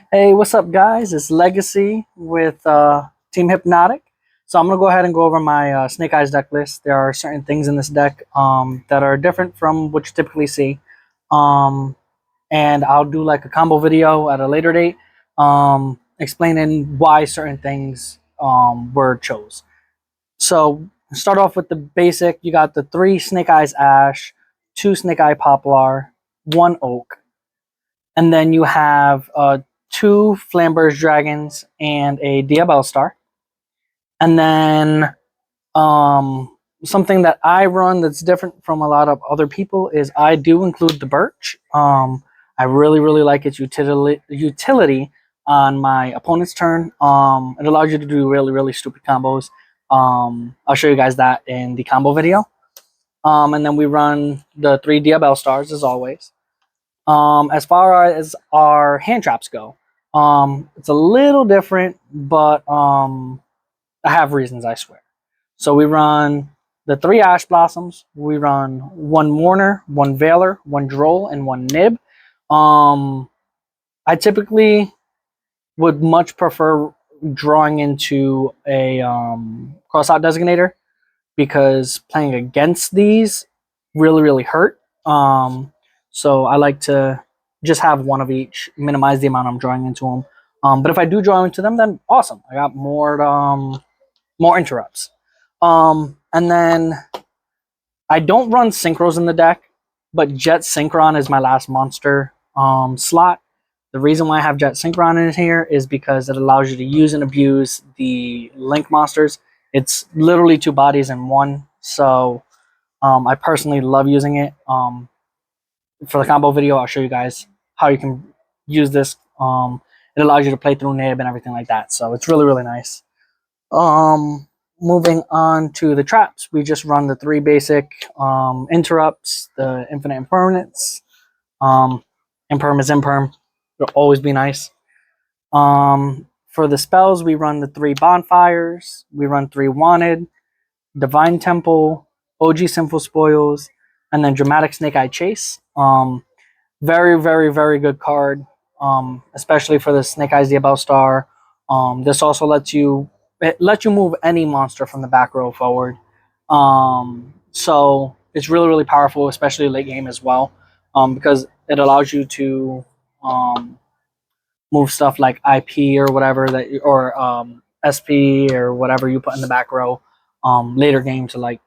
Hey, what's up, guys? It's Legacy with Team Hypnotik. So I'm gonna go ahead and go over my Snake Eyes deck list. There are certain things in this deck that are different from what you typically see, um, and I'll do like a combo video at a later date, explaining why certain things were chose. So start off with the basic. You got the 3 Snake Eyes Ash, 2 Snake Eye Poplar, 1 Oak, and then you have 2 Flamberge Dragons and a Diabell Star. And then something that I run that's different from a lot of other people is I do include the Birch. I really like its utility on my opponent's turn. It allows you to do really stupid combos. I'll show you guys that in the combo video. And then we run the 3 Diabell Stars as always. As far as our hand traps go, it's a little different, but I have reasons, I swear. So we run the 3 Ash Blossoms. We run 1 Mourner, 1 Veiler, 1 Droll, and 1 Nib. I typically would much prefer drawing into a crossout designator because playing against these really hurt. So I like to just have one of each, minimize the amount I'm drawing into them. But if I do draw into them, then awesome. I got more interrupts. And then I don't run Synchros in the deck, but Jet Synchron is my last monster slot. The reason why I have Jet Synchron in here is because it allows you to use and abuse the Link monsters. It's literally 2 bodies in one, so I personally love using it. For the combo video, I'll show you guys how you can use this. It allows you to play through Nib and everything like that, so it's really nice. Moving on to the traps, we just run the 3 basic interrupts, the infinite impermanence. Imperm is imperm. It'll always be nice. For the spells, we run the 3 bonfires. We run 3 wanted, divine temple, OG sinful spoils, and then dramatic snake eye chase. Very good card, especially for the Snake Eyes Diabell Star. This also lets you move any monster from the back row forward. So it's really powerful, especially late game as well, because it allows you to move stuff like IP or whatever or SP or whatever you put in the back row later game to like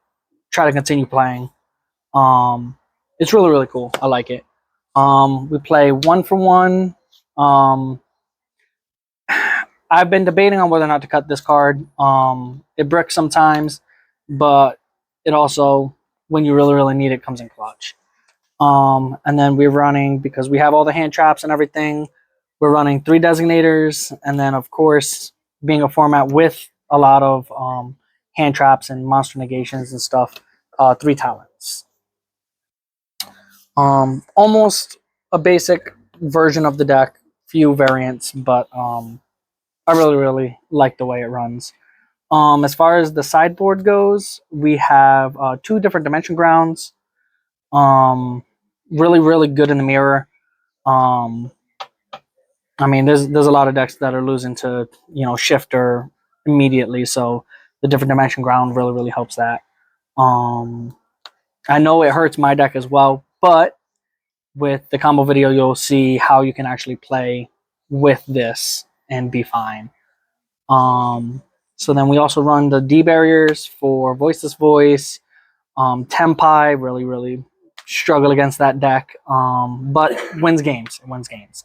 try to continue playing. It's really cool. I like it. We play 1 for 1. I've been debating on whether or not to cut this card. It bricks sometimes, but it also, when you really need it, comes in clutch. And then we're running, because we have all the hand traps and everything, we're running 3 designators, and then of course, being a format with a lot of hand traps and monster negations and stuff, 3 talents. Almost a basic version of the deck, few variants, but I really like the way it runs. As far as the sideboard goes, we have 2 different dimension grounds. Really good in the mirror. I mean, there's a lot of decks that are losing to shifter immediately, so the different dimension ground really helps that. I know it hurts my deck as well, but with the combo video, you'll see how you can actually play with this and be fine. So then we also run the D barriers for Voiceless Voice. Tempai really struggle against that deck, but wins games. It wins games.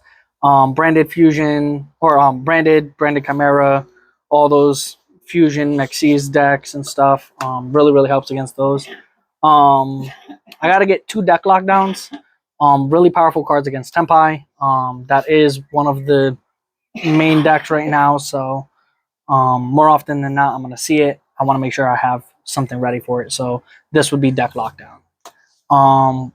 Branded Fusion or branded Chimera, all those Fusion Xyz decks and stuff really helps against those. I got to get 2 deck lockdowns. Really powerful cards against Tempai. That is one of the main decks right now, so more often than not, I'm going to see it. I want to make sure I have something ready for it, so this would be deck lockdown.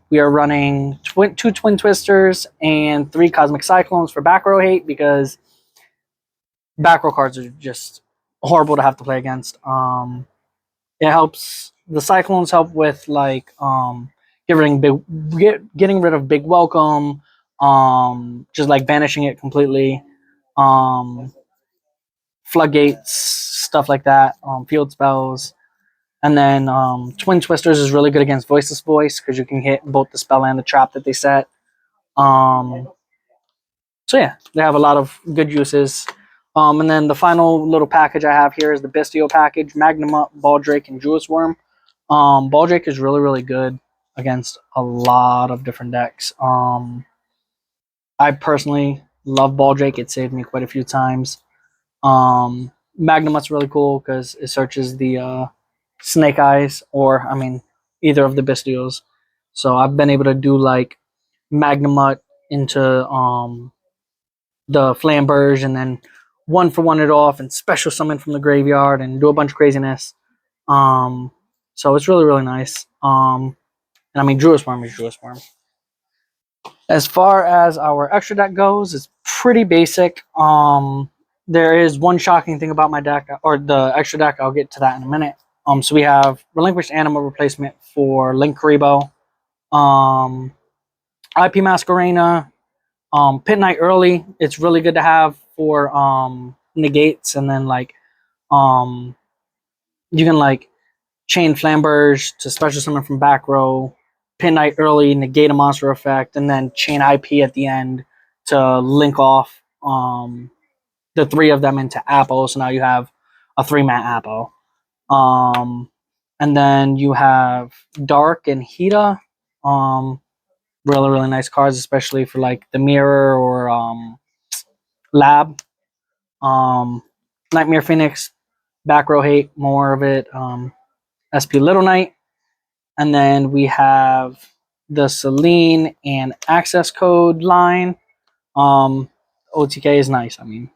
We are running 2 Twin Twisters and 3 Cosmic Cyclones for back row hate, because back row cards are just horrible to have to play against. It helps. The Cyclones help with like getting rid of Big Welcome, just like banishing it completely. Floodgates, stuff like that, field spells. And then Twin Twisters is really good against Voiceless Voice because you can hit both the spell and the trap that they set. So yeah, they have a lot of good uses. And then the final little package I have here is the Bestial package, Magnum, Baldrake, and Jewess Worm. Baldrake is really, really good against a lot of different decks. I personally love Baldrake. It saved me quite a few times. Magnum's really cool because it searches the Snake Eyes, or I mean, either of the Bestials. So I've been able to do like Magnamut into the Flamberge, and then one for one it off, and special summon from the graveyard, and do a bunch of craziness. So it's really, really nice. And I mean, Jewess Worm is Jewess Worm. As far as our extra deck goes, it's pretty basic. There is one shocking thing about my deck, or the extra deck. I'll get to that in a minute. So we have Relinquished Animal Replacement for Link Karibo, IP Masquerena, Pit Knight early. It's really good to have for negates, and then like you can like chain Flamberge to special summon from back row, Pit Knight early, negate a monster effect, and then chain IP at the end to link off the three of them into Apple. So now you have a 3-mat Apple. And then you have Dark and Hita. Really, really nice cards, especially for like the Mirror or Lab. Nightmare Phoenix, back row hate, more of it. SP Little Knight. And then we have the Celine and Access Code line. OTK is nice. I mean,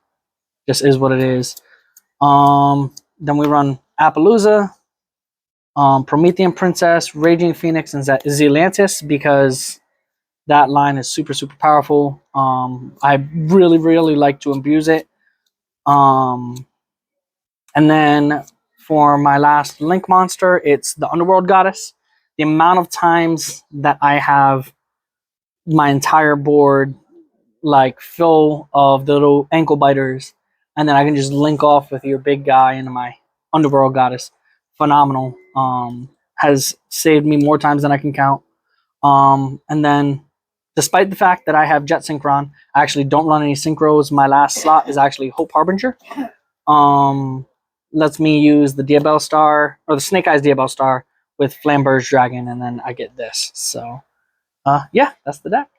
just is what it is. Then we run Appaloosa, Promethean Princess, Raging Phoenix, and Zealantis because that line is super, super powerful. I really, really like to abuse it. And then for my last Link monster, it's the Underworld Goddess. The amount of times that I have my entire board like full of the little ankle biters, and then I can just link off with your big guy into my Underworld Goddess. Phenomenal. Has saved me more times than I can count. And then, despite the fact that I have Jet Synchron, I actually don't run any synchros. My last slot is actually Hope Harbinger. Lets me use the Diabell Star, or the Snake Eyes Diabell Star, with Flamberge Dragon, and then I get this. So, yeah, that's the deck.